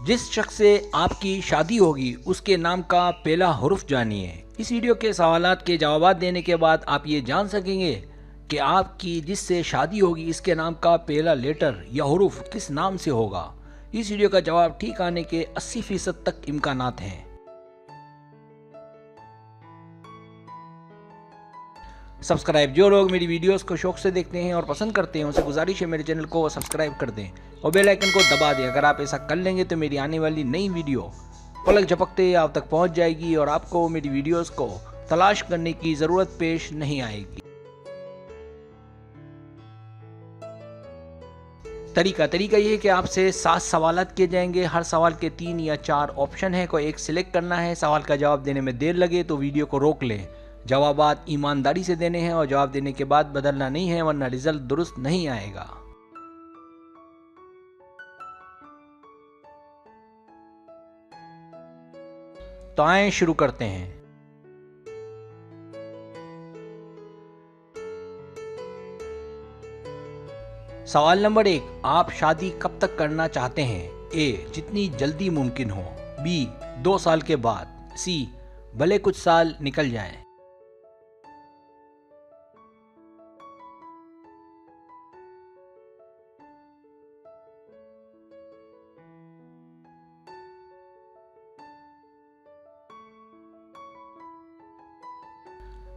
जिस शख्स से आपकी शादी होगी उसके नाम का पहला हुर्फ जानिए। इस वीडियो के सवालात के जवाब देने के बाद आप ये जान सकेंगे कि आपकी जिससे शादी होगी इसके नाम का पहला लेटर या हुर्फ किस नाम से होगा। इस वीडियो का जवाब ठीक आने के 80% तक इम्कानात हैं। सब्सक्राइब, जो लोग मेरी वीडियोस को शौक से देखते हैं और पसंद करते हैं उनसे गुजारिश है मेरे चैनल को सब्सक्राइब कर दें और बेल आइकन को दबा दें। अगर आप ऐसा कर लेंगे तो मेरी आने वाली नई वीडियो पलक झपकते आप तक पहुंच जाएगी और आपको मेरी वीडियोस को तलाश करने की ज़रूरत पेश नहीं आएगी। तरीका ये है कि आपसे 7 सवालात किए जाएंगे। हर सवाल के 3 या 4 ऑप्शन है, कोई एक सिलेक्ट करना है। सवाल का जवाब देने में देर लगे तो वीडियो को रोक लें। जवाबात ईमानदारी से देने हैं और जवाब देने के बाद बदलना नहीं है, वरना रिजल्ट दुरुस्त नहीं आएगा। तो आए शुरू करते हैं। सवाल नंबर 1, आप शादी कब तक करना चाहते हैं? ए, जितनी जल्दी मुमकिन हो। बी, 2 साल के बाद। सी, भले कुछ साल निकल जाएं।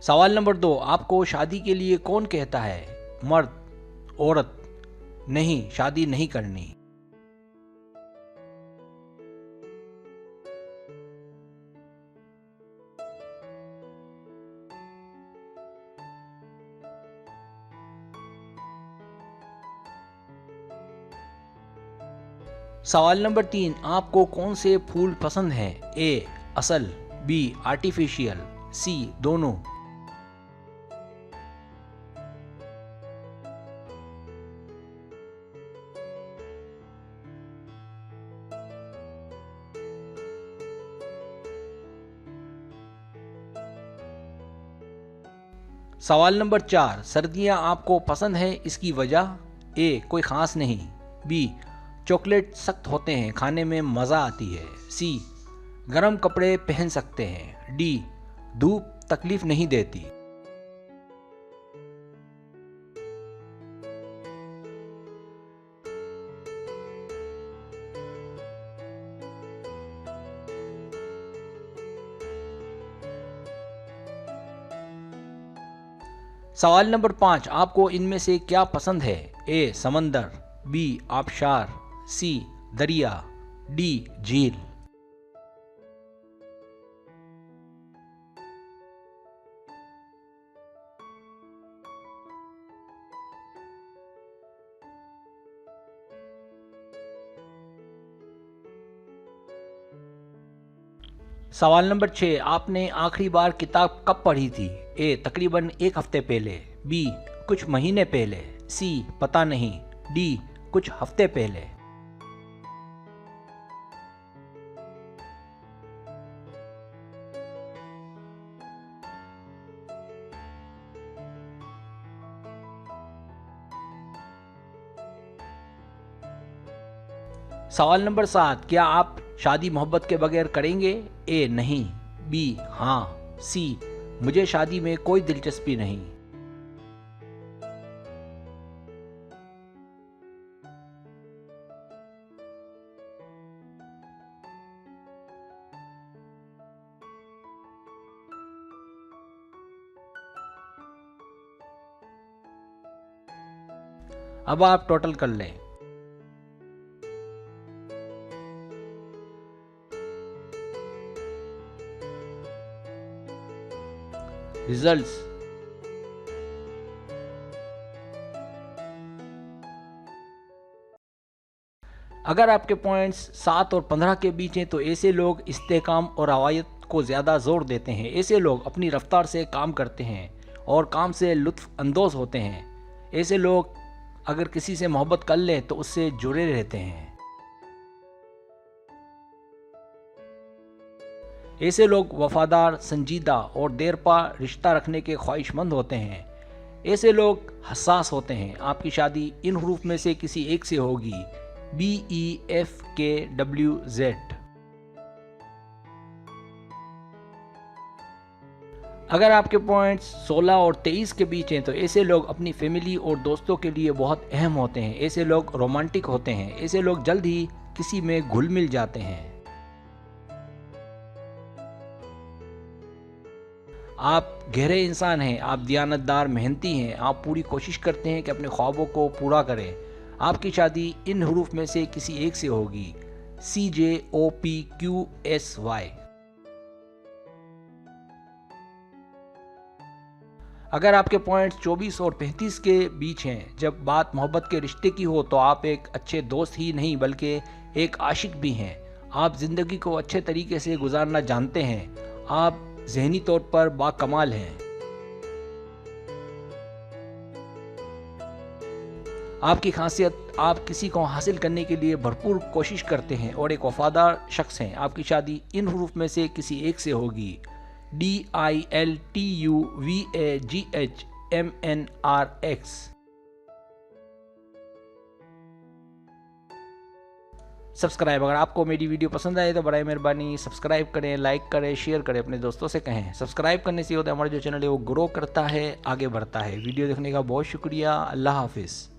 सवाल नंबर 2, आपको शादी के लिए कौन कहता है? मर्द, औरत? नहीं, शादी नहीं करनी। सवाल नंबर 3, आपको कौन से फूल पसंद हैं? ए, असल। B, artificial. सी, दोनों। सवाल नंबर 4, सर्दियां आपको पसंद है, इसकी वजह? ए, कोई ख़ास नहीं। बी, चॉकलेट सख्त होते हैं, खाने में मज़ा आती है। सी, गर्म कपड़े पहन सकते हैं। डी, धूप तकलीफ नहीं देती। सवाल नंबर 5, आपको इनमें से क्या पसंद है? ए, समंदर। बी, आबशार। सी, दरिया। डी, झील। सवाल नंबर 6, आपने आखिरी बार किताब कब पढ़ी थी? ए, तकरीबन 1 हफ्ते पहले। बी, कुछ महीने पहले। सी, पता नहीं। डी, कुछ हफ्ते पहले। सवाल नंबर 7, क्या आप शादी मोहब्बत के बगैर करेंगे? ए, नहीं। बी, हाँ। सी, मुझे शादी में कोई दिलचस्पी नहीं। अब आप टोटल कर लें। रिजल्ट्स। अगर आपके पॉइंट्स 7 और 15 के बीच हैं तो ऐसे लोग इस्तेकाम और रवायत को ज़्यादा जोर देते हैं। ऐसे लोग अपनी रफ्तार से काम करते हैं और काम से लुत्फ़ अंदोज़ होते हैं। ऐसे लोग अगर किसी से मोहब्बत कर लें तो उससे जुड़े रहते हैं। ऐसे लोग वफादार, संजीदा और देरपा रिश्ता रखने के ख्वाहिशमंद होते हैं। ऐसे लोग हसास होते हैं। आपकी शादी इन हरूफ में से किसी एक से होगी। BEFKWZ। अगर आपके पॉइंट्स 16 और 23 के बीच हैं तो ऐसे लोग अपनी फैमिली और दोस्तों के लिए बहुत अहम होते हैं। ऐसे लोग रोमांटिक होते हैं। ऐसे लोग जल्द ही किसी में घुल मिल जाते हैं। आप गहरे इंसान हैं, आप दियानतदार, मेहनती हैं, आप पूरी कोशिश करते हैं कि अपने ख्वाबों को पूरा करें। आपकी शादी इन हरूफ में से किसी एक से होगी, CJOPQSY। अगर आपके पॉइंट्स 24 और 35 के बीच हैं, जब बात मोहब्बत के रिश्ते की हो तो आप एक अच्छे दोस्त ही नहीं बल्कि एक आशिक भी हैं। आप ज़िंदगी को अच्छे तरीके से गुजारना जानते हैं। आप ज़हनी तौर पर बाकमाल हैं। आपकी खासियत, आप किसी को हासिल करने के लिए भरपूर कोशिश करते हैं और एक वफादार शख्स हैं। आपकी शादी इन हरूफ में से किसी एक से होगी, DILTUVAGHMNRX। सब्सक्राइब, अगर आपको मेरी वीडियो पसंद आए तो बराए मेहरबानी सब्सक्राइब करें, लाइक करें, शेयर करें, अपने दोस्तों से कहें। सब्सक्राइब करने से होता है हमारा जो चैनल है वो ग्रो करता है, आगे बढ़ता है। वीडियो देखने का बहुत शुक्रिया। अल्लाह हाफिज़।